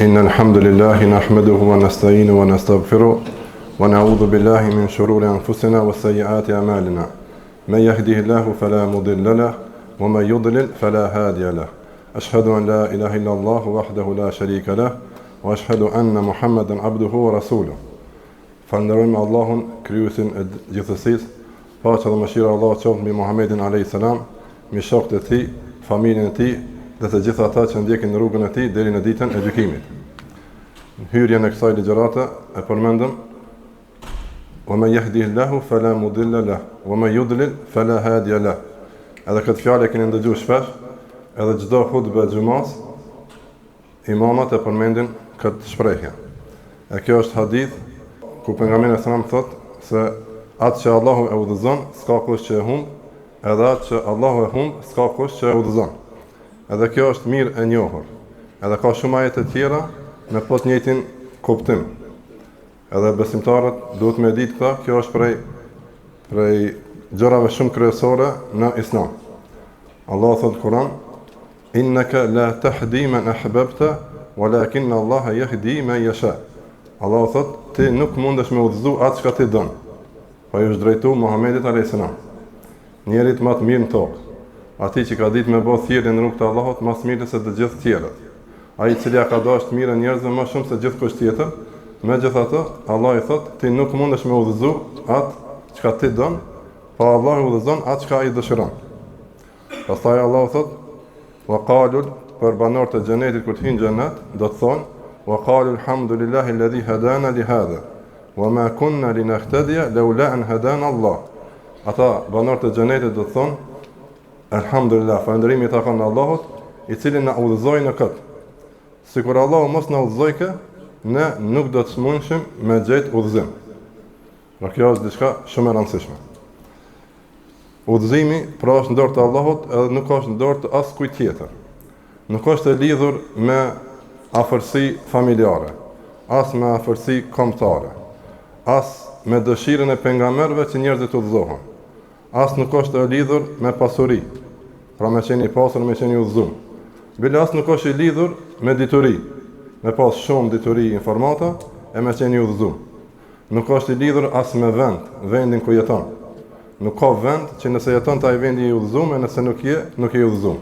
إن الحمد لله نحمده ونستعينه ونستغفره ونعوذ بالله من شرور أنفسنا وسيئات أعمالنا من يهده الله فلا مضل له ومن يضلل فلا هادي له أشهد أن لا إله إلا الله وحده لا شريك له وأشهد أن محمدا عبده ورسوله. Falenderojmë Allahun, krijuesin e gjithësisë, paqja dhe mëshira e Allahut qoftë mbi Muhamedit alayhis salam, me shokët e tij, familjen e tij dhe të gjithë ata që ndjekin rrugën e tij deri në ditën e gjykimit. Në hyrjen e kësaj ligjërate e përmendëm: "Wa man yahdihillahu fala mudilla lahu, wa man yudlil fala hadiya lahu." Edhe këtë fjalë keni ndëgjuar shpesh, edhe çdo hutbë xumas imamat e përmendin këtë shprehje. E kjo është hadith ku pejgamberi sallallahu thot se atë që Allahu e udhëzon, s'ka kush që e humb, edhe atë që Allahu e humb, s'ka kush që e udhëzon. Edhe kjo është mirë e njohur. Edhe ka shumë ajete tjera me po të njëjtin kuptim. Edhe besimtarët duhet me ditë këta, kjo është prej gjërave shumë kryesore në Islam. Allah thot në Kur'an: "Innaka la tahdi man ahbabta, walakin Allah yahdi man yasha." Allah thot, ti nuk mundesh me udhëzu atë çka ti don. Pa ju drejtu Muhamedit alayhis salam, njerit më të mirë në tokë, atij që ka ditë me bë thirrje në rrugt të Allahut më së miri se të gjithë tjerët, ai i cili ka dashur të mirën njerëzve më shumë se gjithkusht tjetër. Megjithatë, Allah i thot, ti nuk mundesh me udhëzu atë çka ti don, pa Allah i udhëzon atë çka ai dëshiron. Pastaj Allah thot: "Wa qalu", për banorët e xhenetit kur të hyjnë në xhenet, do të thonë: "Wa qalu alhamdulillahi alladhi hadana li hadha, wa ma kunna linahtadiya lawla an hadana Allah." Ata banorët e xhenetit do të thonë: "Alhamdulillah, falënderimi i takon Allahut, i cili na udhëzoi në këtë. Sikur Allahu mos na udhëzoike, ne nuk do të mundshim me gjetë udhëzim." Pra kjo është diçka shumë e rëndësishme. Udhëzimi pra është në dorë të Allahut edhe nuk është në dorë të askujt tjetër. Nuk është e lidhur me afërsi familjare, as me afërsi kombëtare, as me dëshirën e pejgamberëve që njerëzit udhëzohen. As nuk është e lidhur me pasuri, pra me qenë i pasur, me qenë i udhëzuar. Bile as nuk është i lidhur me dituri, me pas shumë dituri informata e me qenë i udhëzuar. Nuk është i lidhur as me vendin ku jeton. Nuk ka vend që nëse jeton të ai vendi i udhëzuar, nëse nuk je i udhëzuar.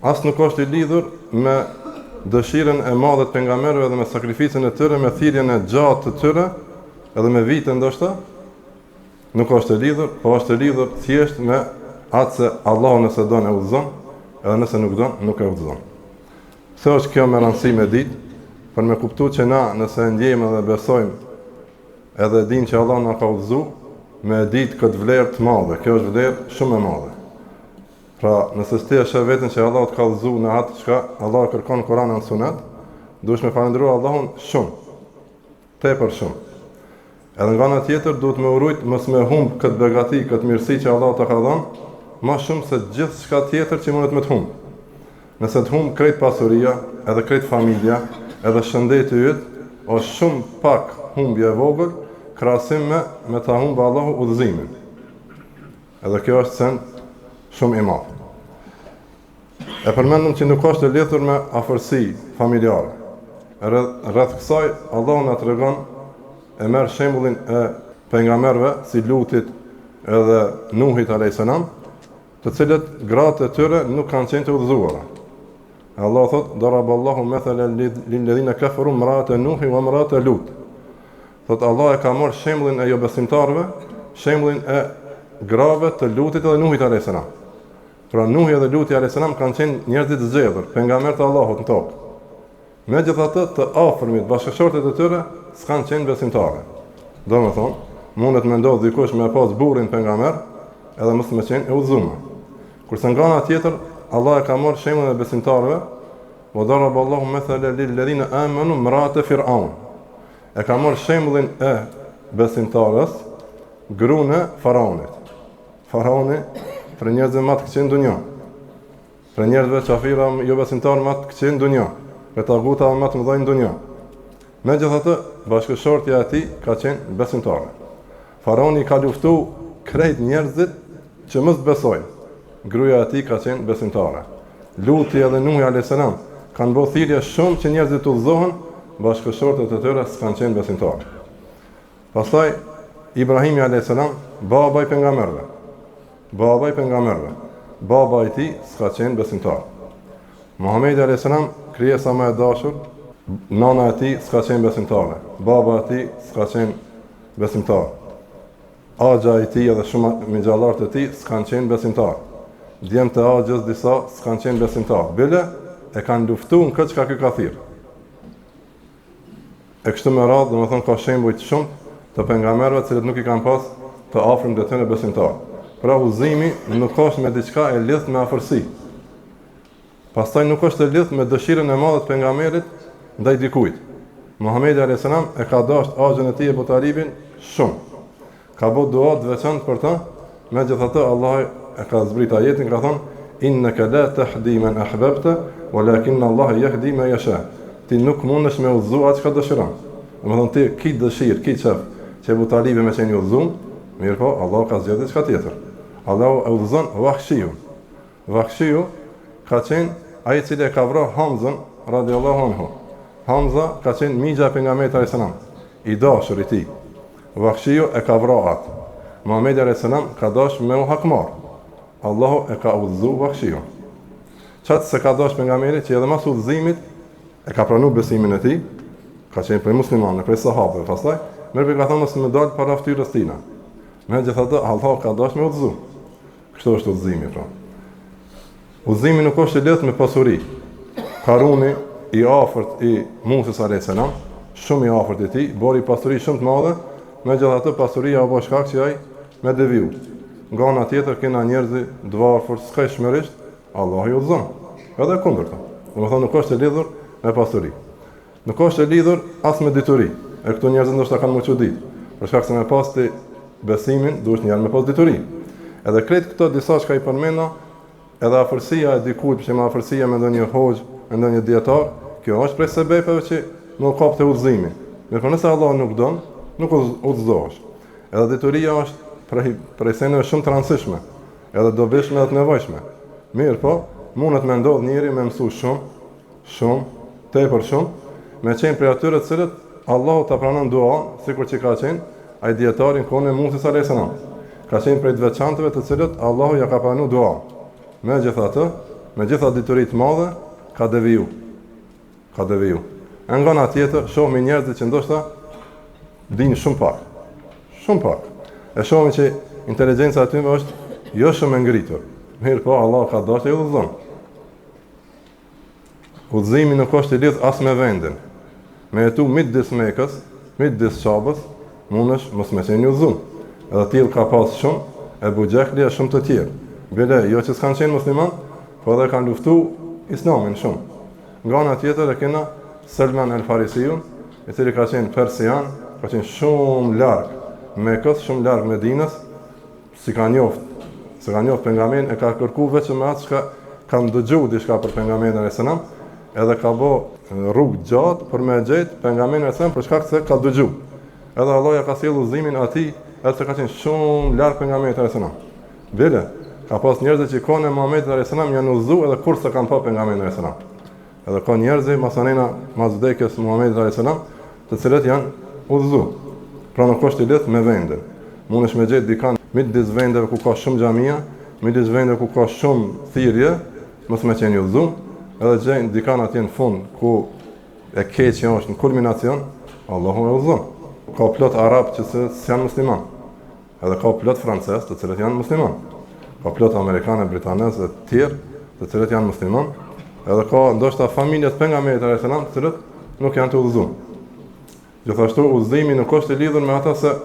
As nuk është i lidhur me dëshirën e madhe të pejgamberëve dhe me sakrificën e tyre, me thirrjen e gjatë të tyre, edhe me vite ndoshta, nuk është e lidhur, po është e lidhur thjesht me atë se Allahu nëse don e udhëzon, edhe nëse nuk don, nuk e udhëzon. Pse është kjo me rëndësi me ditë, për me kuptuar që na nëse ndjejmë dhe besojmë, edhe dimë që Allah na ka udhëzuar, me ditë këtë vlerë të madhe. Kjo është vlerë shumë e madhe. Pra, nëse ti e sheh veten që Allah të ka udhëzuar në atë çka Allah kërkon në Kur'an dhe Sunet, duhesh me falendëruar Allahun shumë, tepër shumë. Edhe nga ana tjetër duhet me urujt mos me humb këtë begati, këtë mirësi që Allah ta ka dhënë, më shumë se gjithçka tjetër që mundet me të humb. Nëse të humb krejt pasuria, edhe krejt familja, edhe shëndeti yt, është shumë pak humbje e vogël krahasim me ta humb Allahu udhëzimin. Edhe kjo është sen shumë i madh. E përmendëm që nuk është e lidhur me afërsi familjare. Rreth kësaj Allahu na tregon, e merr shembullin e pejgamberëve si Lutit edhe Nuhit alayhis salam, të cilët gratë e tyre nuk kanë qenë të udhëzuara. Allah thot: "Daraballahu mathalan lil ladhina kafaru imra'ata Nuhi wa imra'ata Lut." Thot Allah e ka marrë shembullin e jo besimtarëve, shembullin e grave të Lutit edhe Nuhit alayhis salam. Pra Nuhi dhe Luti alayhis salam kanë qenë njerëz të zgjedhur, pejgamberë të Allahut në tokë. Megjithatë, të afërmit bashkëshortet e tyre s'kan qenë besimtarë. Domethënë, mundet me ndodh dikush me pas burrin pejgamber, edhe mos me qenë e udhëzuar. Kurse nga ana tjetër, Allah e ka marrë shembullin e besimtarëve, wa daraballahu mathalan lil ladhina amanu imra'ata Fir'aun. E ka marrë shembullin e besimtarës, gruën e Faraonit. Faraoni për njerëzve më të këqij në dunjë. Për njerëzve qafira jo besimtarë më të këqij në dunjë, për taguta më të mëdhenj në dunjë. Megjithatë, bashkëshortja e tij ka qenë besimtare. Faraoni ka luftuar krejt njerëzit që mos besojnë. Gruaja e tij ka qenë besimtare. Luti edhe Nuhi alayhis salam kanë bërë thirrje shumë që njerëzit udhëzohen, bashkëshortët e tyre s'kan qenë besimtarë. Pastaj Ibrahimi a.s. baba i pejgamberëve. Baba i tij s'ka qenë besimtar. Muhamedi a.s. krijesa më e dashur, nana e tij s'ka qenë besimtare. Baba e tij s'ka qenë besimtar. Axha i tij edhe shumë migjallarët e tij s'kan qenë besimtar. Djemtë e Axhës disa s'kan qenë besimtar. Bile e kanë luftuar në këtë çka ky ka thirr. E kështu me radhë, domethënë ka shembuj të shumë të pejgamberëve të cilët nuk i kanë pas të afërm të tyre besimtar. Pra udhëzimi nuk është me diçka e lidhur me afërsi. Pastaj nuk është e lidhur me dëshirën e madhe të pejgamberit ndaj dikujt. Muhamedi a.s. e ka dashur Axhën e tij Ebu Talibin shumë. Ka bërë dua të veçantë për ta, megjithatë Allah e ka zbrit ajetin, ka thënë innaka la tahdi man ahbabta walakin Allah yahdi man yasha. Ti nuk mundesh me udhëzu atë çka dëshiron. Domethënë ti ki dëshirë, ki çaf që Ebu Talibi me qenë udhëzuar, mirë po Allah ka zgjedhur diçka tjetër. Allah e udhëzon Wahshiu. Wahshiu ka qenë ai i cili e ka vrarë Hamzën radhiyallahu anhu. Hamza ka qenë migja e pejgamberit alayhis salam, i dashur i tij. Wahshiu e ka vrarë atë. Muhamedi alayhis salam ka dashur me u hakmar. Allahu e ka udhëzuar Wahshiu. Çat se ka dashur pejgamberi që edhe mas udhëzimit e ka pranuar besimin e tij, ka qenë për muslimanë, për sahabëve, pastaj merr ka thonë mos më dal para fytyrës tina. Megjithatë Allah ka dashur me udhëzu. Kështu është udhëzimi pra. Udhëzimi nuk është i lidhur me pasuri. Karuni i afërt i Musës alayhis salam, shumë i afërt i tij, bori pasuri shumë të madhe, megjithatë pasuria u bë shkak që ai me deviu. Nga ana tjetër kena njerëz të varfër, skajshmërisht, Allah i udhëzon. Edhe kundërta. Domethënë nuk është e lidhur me pasuri. Nuk është e lidhur as me dituri. E këto njerëz ndoshta kanë më çudit. Për shkak se me pas ti besimin, duhet njerëz me pas dituri. Edhe krejt këto disa çka i përmenda, edhe afërsia e dikujt, që me afërsia me ndonjë hoxh, me ndonjë dietar, kjo është prej sebepeve që nuk ka të udhëzimin. Mirë, nëse Allah nuk don, nuk udhëzohesh. Edhe dituria është prej seneve shumë të rëndësishme, edhe dobishme dhe të nevojshme. Mirë po, mundet me ndodh njëri me mësu shumë, tepër shumë, me qenë prej atyre të cilët Allahu ta pranon duan, sikur që ka qenë ai dietarin kohën e Musës alayhis salam. Ka qenë prej të veçantëve të cilët Allahu ja ka pranuar duan. Megjithatë, me gjitha diturit madhe, ka deviju. E nga nga tjetër, shohmi njerëzit që ndoshta dinë shumë pak. E shohmi që inteligjenca atyme është jo shumë e ngritur. Mirë po, Allah ka dashur të udhëzon. Udhëzimi nuk është i lidhur as me vendin. Me jetu midis Mekës, midis Qabës, mundesh mos me qenë udhëzuar. Edhe tillë ka pas shumë, Ebu Jehli e shumë të tjerë. Bile, jo që s'kanë qenë musliman, po edhe kanë luftu islamin shumë. Nga ana tjetër e kena Salman el-Farisiun, i cili ka qenë persian, ka qenë shumë larg Mekës, shumë larg Medinës, si ka njoft pejgamberin, e ka kërku vetëm atë që kanë dëgjuar diçka për pejgamberin alayhis salam, edhe ka bë rrugë gjatë për me gjetë pejgamberin alayhis salam për shkak se ka dëgjuar. Edhe Allah ja ka sjellë udhëzimin atij, edhe se ka qenë shumë larg pejgamberit alayhis salam. Bile, ka pas njerëz që kohën e Muhamedit alayhis salam janë udhëzuar edhe kur s'e kanë pa pejgamberin alayhis salam. Edhe ka njerëz masanena mas vdekjes Muhamedit alayhis salam, të cilët janë udhëzuar. Pra nuk është i lidhur me vendin. Mundesh me gjetë dikan midis vendeve ku ka shumë xhamia, midis vendeve ku ka shumë thirrje, mos me qenë udhëzuar, edhe gjejnë dikan atje në fund ku e keqja është në kulminacion, Allahu e udhëzon. Ka plot arab që janë musliman. Edhe ka plot francez të cilët janë musliman. Ka plot amerikanë, britanesë dhe të tjerë të cilët janë musliman. Edhe ka ndoshta familjet pejgamberit alayhis salam të cilët nuk janë të udhëzuar. Gjithashtu udhëzimi nuk është i lidhur me ata se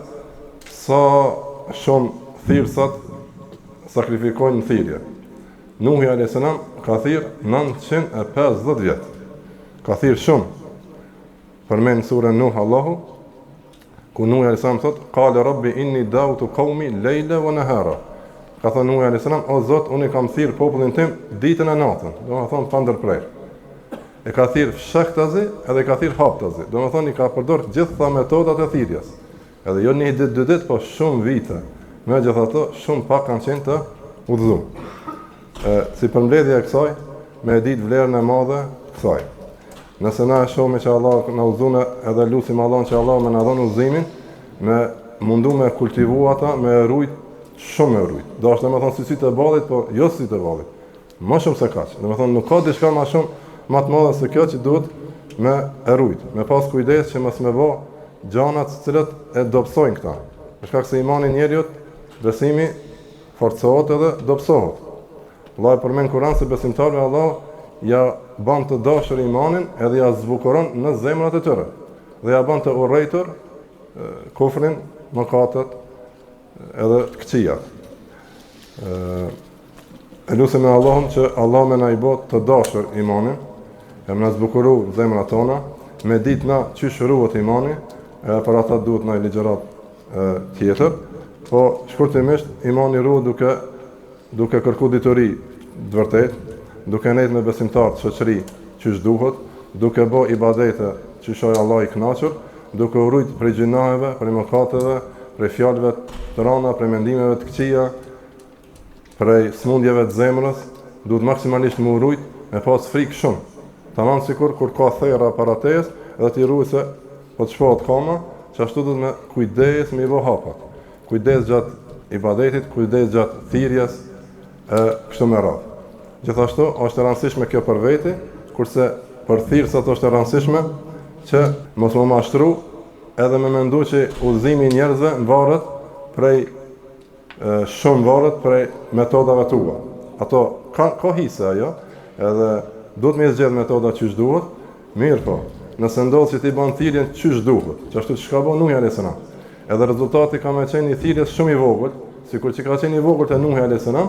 sa shumë thirrsat sakrifikojnë në thirrje. Nuhi alayhis salam ka thirr 950 vjet. Ka thirr shumë. Përmend surën Nuh Allahu, ku Nuhi alayhis salam thotë: "Qala rabbi inni da'utu qaumi layla wa nahara." Ka thënë Nuhi alayhis salam: "O Zot, unë kam thirr popullin tim ditën e natën." Domethënë pa ndërprerje. E ka thirr fshehtazi edhe ka thirr haptazi. Domethënë i ka përdorur gjitha metodat e thirrjes. Edhe jo një ditë, 2 ditë, po shumë vite. Megjithatë, shumë pak kanë qenë të udhëzuar. Si përmbledhje e kësaj, me ditë vlerën e madhe të kësaj. Nëse na e shohim që Allah na udhëzon edhe lutim Allahun që Allah më na dhon udhëzimin, me mundu me kultivu ata, me rujt, shumë me rujt. Do është me thonë si sytë e ballit, po jo si sytë e ballit. Më shumë se kaq. Do me thonë nuk ka diçka më shumë më të madhe se kjo që duhet me e rujt, me pas kujdes që mos me bë gjana të cilat e dobësojnë këta. Për shkak se imani i njeriu, besimi forcohet edhe dobësohet. Allah e përmend Kur'an se besimtarëve Allah ja ban të dashur imanin edhe ja zbukuron në zemrat e tyre. Dhe ja ban të urrëtur kufrin, mëkatet edhe të këqijat. E lutem me Allahun që Allah më na i bë të dashur imanin, e më na zbukuru zemrat tona, me ditë na çish ruhet imani, për ata duhet na i ligjërat tjetër, po shkurtimisht imani ruhet duke kërku dituri të vërtet, duke nejtë me besimtar të shoqëri çish duhet, duke bë ibadete që shoj Allah i kënaqur, duke u rujt prej gjinaheve, prej mëkateve, prej fjalëve të rënda, prej mendimeve të këqija, prej smundjeve të zemrës, duhet maksimalisht më rujt me pas frikë shumë. Tamam sikur kur ka thera para tejes, edhe ti ruaj se po të shpohet koma, që ashtu duhet me kujdes me i bë hapat. Kujdes gjatë ibadetit, kujdes gjatë thirrjes, kështu me radhë. Gjithashtu është e rëndësishme kjo për veti, kurse për thirrsat është e rëndësishme që mos më mashtru edhe me mendu që udhëzimi i njerëzve varet prej prej metodave tua. Ato ka hise ajo, edhe duhet me zgjedh metoda çish duhet, mirë po. Nëse ndodh që ti bën thirrjen çish duhet, që ashtu çka bën Nuhi alayhis salam. Edhe rezultati ka më qenë i thirrjes shumë i vogël, sikur që ka qenë i vogël te Nuhi alayhis salam,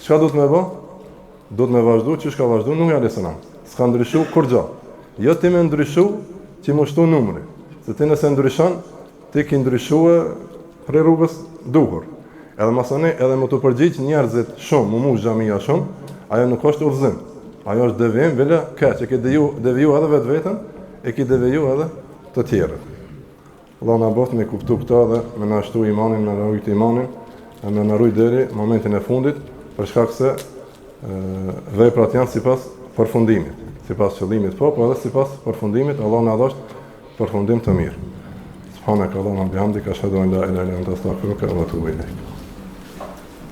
çka duhet me bë? Duhet me vazhdu që shka vazhdu Nuhi alayhis salam. S'ka ndryshu kur gjo. Jo ti me ndryshu që mu shtu numri. Se ti nëse ndryshon, ti ki ndryshue prej rrugës duhur. Edhe masane edhe më të përgjigj njerëzit shumë, mu xhamia shumë, ajo nuk është udhëzim. Ajo është devijim, vele keq, e ki deviju edhe vetë vetën, e ki deviju edhe të tjerët. Allah na boft me kuptu këta dhe me na shtu imanin, me na rujt imanin, me na rujt deri momentin e fundit, për shkak se veprat janë sipas përfundimit, sipas qëllimit po edhe sipas përfundimit, Allah na dhosht përfundim të mirë. Subhanaka Allahumma bihamdika ashhadu an la ilaha illa anta astaghfiruka wa atubu ilayk.